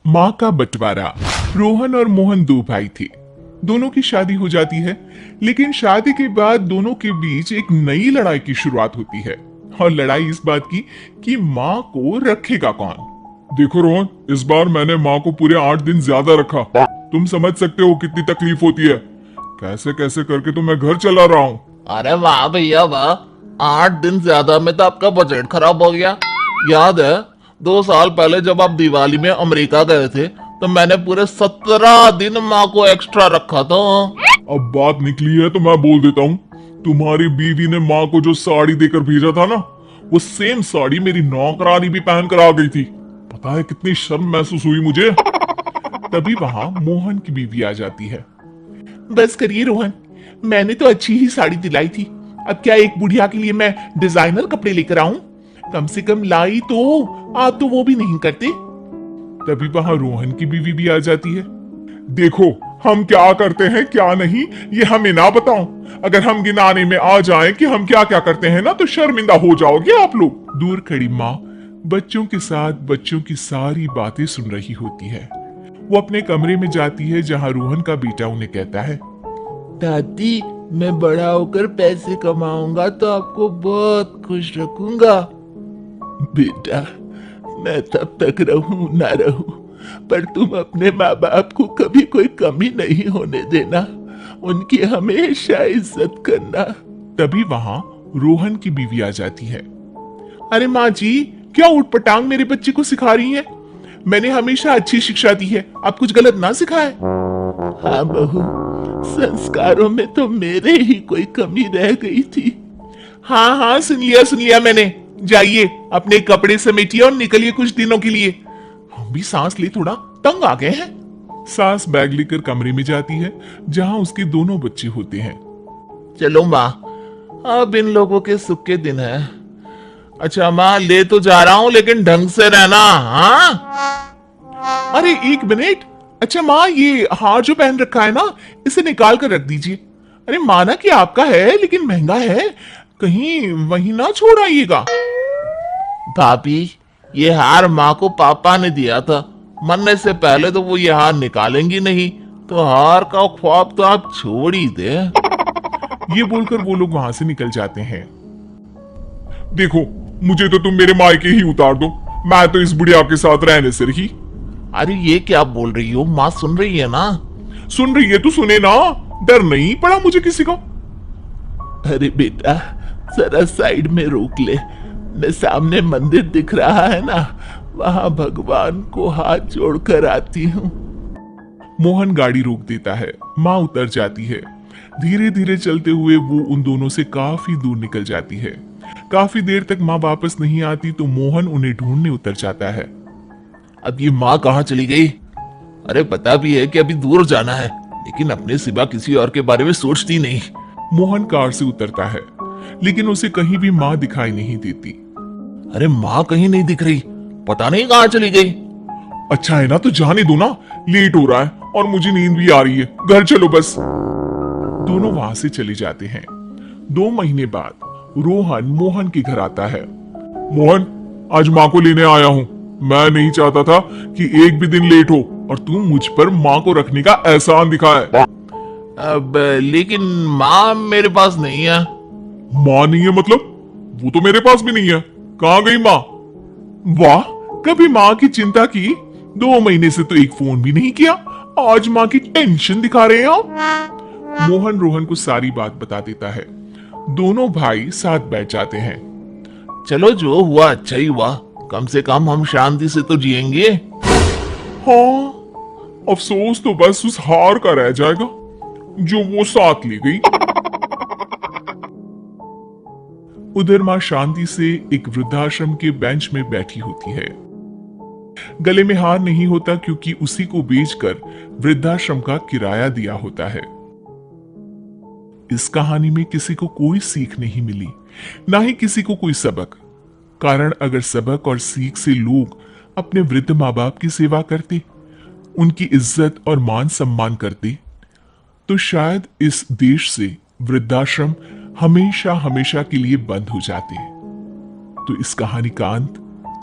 माँ का बंटवारा। रोहन और मोहन दो भाई थे। दोनों की शादी हो जाती है, लेकिन शादी के बाद दोनों के बीच एक नई लड़ाई की शुरुआत होती है। और लड़ाई इस बात की कि माँ को रखेगा कौन। देखो रोहन, इस बार मैंने माँ को पूरे 8 दिन ज्यादा रखा। तुम समझ सकते हो कितनी तकलीफ होती है। कैसे कैसे करके तो मैं घर चला रहा हूँ। अरे वाह भैया वाह, 8 दिन ज्यादा में तो आपका बजट खराब हो गया। याद है 2 साल पहले जब आप दिवाली में अमेरिका गए थे तो मैंने पूरे 17 दिन माँ को एक्स्ट्रा रखा था। अब बात निकली है तो मैं बोल देता हूँ, तुम्हारी बीवी ने माँ को जो साड़ी देकर भेजा था ना, वो सेम साड़ी मेरी नौकरानी भी पहन कर आ गई थी। पता है कितनी शर्म महसूस हुई मुझे। तभी वहां मोहन की बीवी आ जाती है। बस करिए रोहन, मैंने तो अच्छी ही साड़ी दिलाई थी। अब क्या एक बुढ़िया के लिए मैं डिजाइनर कपड़े लेकर आऊं? कम से कम लाई तो, आप तो वो भी नहीं करते। तभी वहां रोहन की बीवी भी आ जाती है। देखो, हम क्या करते हैं क्या नहीं ये हमें ना बताओ। अगर हम गिनाने में आ जाएं कि हम क्या क्या करते हैं ना, तो शर्मिंदा हो जाओगे आप लोग। दूर खड़ी माँ बच्चों के साथ बच्चों की सारी बातें सुन रही होती है। वो अपने कमरे में जाती है जहाँ रोहन का बेटा उन्हें कहता है, दादी मैं बड़ा होकर पैसे कमाऊंगा तो आपको बहुत खुश रखूंगा। बेटा मैं तब तक रहूं ना रहूं, पर तुम अपने माँ बाप को कभी कोई कमी नहीं होने देना, उनकी हमेशा इज्जत करना। तभी वहां रोहन की बीवी आ जाती है। अरे माँ जी, क्या उठपटांग मेरे बच्चे को सिखा रही हैं? मैंने हमेशा अच्छी शिक्षा दी है, आप कुछ गलत ना सिखाए। हाँ बहू, संस्कारों में तो मेरे ही कोई कमी रह गई थी। हाँ हाँ, सुन लिया मैंने। जाइए अपने कपड़े समेटिए और निकलिए कुछ दिनों के लिए। हम भी सांस ले, थोड़ा तंग आ गए हैं। सास बैग लेकर कमरे में जाती है जहां उसके दोनों बच्चे होते हैं। चलो माँ, अब इन लोगों के सुख के दिन है। अच्छा माँ, ले तो जा रहा हूँ लेकिन ढंग से रहना। हाँ अरे एक मिनट। अच्छा माँ, ये हार जो पहन रखा है ना, इसे निकाल कर रख दीजिए। अरे माना कि आपका है लेकिन महंगा है, कहीं वहीं ना छोड़ आइएगा। भाभी, ये हार माँ को पापा ने दिया था। मरने से पहले तो वो ये हार निकालेंगी नहीं, तो हार का ख्वाब तो आप छोड़ ही दे। ये बोलकर वो लोग वहां से निकल जाते हैं। देखो, मुझे तो तुम मेरे मायके ही उतार दो, मैं तो इस बुढ़िया के साथ रहने से रही। अरे ये क्या बोल रही हो, माँ सुन रही है ना। सुन रही है तो सुने ना, डर नहीं पड़ा मुझे किसी का। अरे बेटा जरा साइड में रोक ले, मैं सामने मंदिर दिख रहा है ना, वहां भगवान को हाथ जोड़कर आती हूँ। मोहन गाड़ी रोक देता है, माँ उतर जाती है। धीरे धीरे चलते हुए वो उन दोनों से काफी दूर निकल जाती है। काफी देर तक माँ वापस नहीं आती तो मोहन उन्हें ढूंढने उतर जाता है। अब ये माँ कहाँ चली गई? अरे पता भी है कि अभी दूर जाना है, लेकिन अपने सिवा किसी और के बारे में सोचती नहीं। मोहन कार से उतरता है, लेकिन उसे कहीं भी माँ दिखाई नहीं देती। अरे माँ कहीं नहीं दिख रही, पता नहीं कहाँ चली गई। अच्छा है ना, तो जाने दो ना, लेट हो रहा है और मुझे नींद भी आ रही है, घर चलो बस। दोनों वहां से चले जाते हैं। 2 महीने बाद रोहन मोहन के घर आता है। मोहन, आज माँ को लेने आया हूँ। मैं नहीं चाहता था कि एक भी दिन लेट हो और तू मुझ पर माँ को रखने का एहसान दिखाए। अब लेकिन माँ मेरे पास नहीं है। माँ नहीं है मतलब? वो तो मेरे पास भी नहीं है, कहाँ गई माँ? वाह, कभी माँ की चिंता की, 2 महीने से तो एक फोन भी नहीं किया, आज माँ की टेंशन दिखा रहे हैं आप। मोहन रोहन को सारी बात बता देता है। दोनों भाई साथ बैठ जाते हैं। चलो जो हुआ अच्छा ही हुआ, कम से कम हम शांति से तो जिएंगे। हाँ, अफसोस तो बस उस हार का रह जाएगा जो वो साथ ले गई। उधर मां शांति से एक वृद्धाश्रम के बेंच में बैठी होती है। गले में हार नहीं होता क्योंकि उसी को बेचकर वृद्धाश्रम का किराया दिया होता है। इस कहानी में किसी को कोई सीख नहीं मिली, ना ही किसी को कोई सबक। कारण अगर सबक और सीख से लोग अपने वृद्ध माँ बाप की सेवा करते, उनकी इज्जत और मान सम्मान करते, तो शायद इस देश से वृद्धाश्रम हमेशा हमेशा के लिए बंद हो जाते। तो इस कहानी का अंत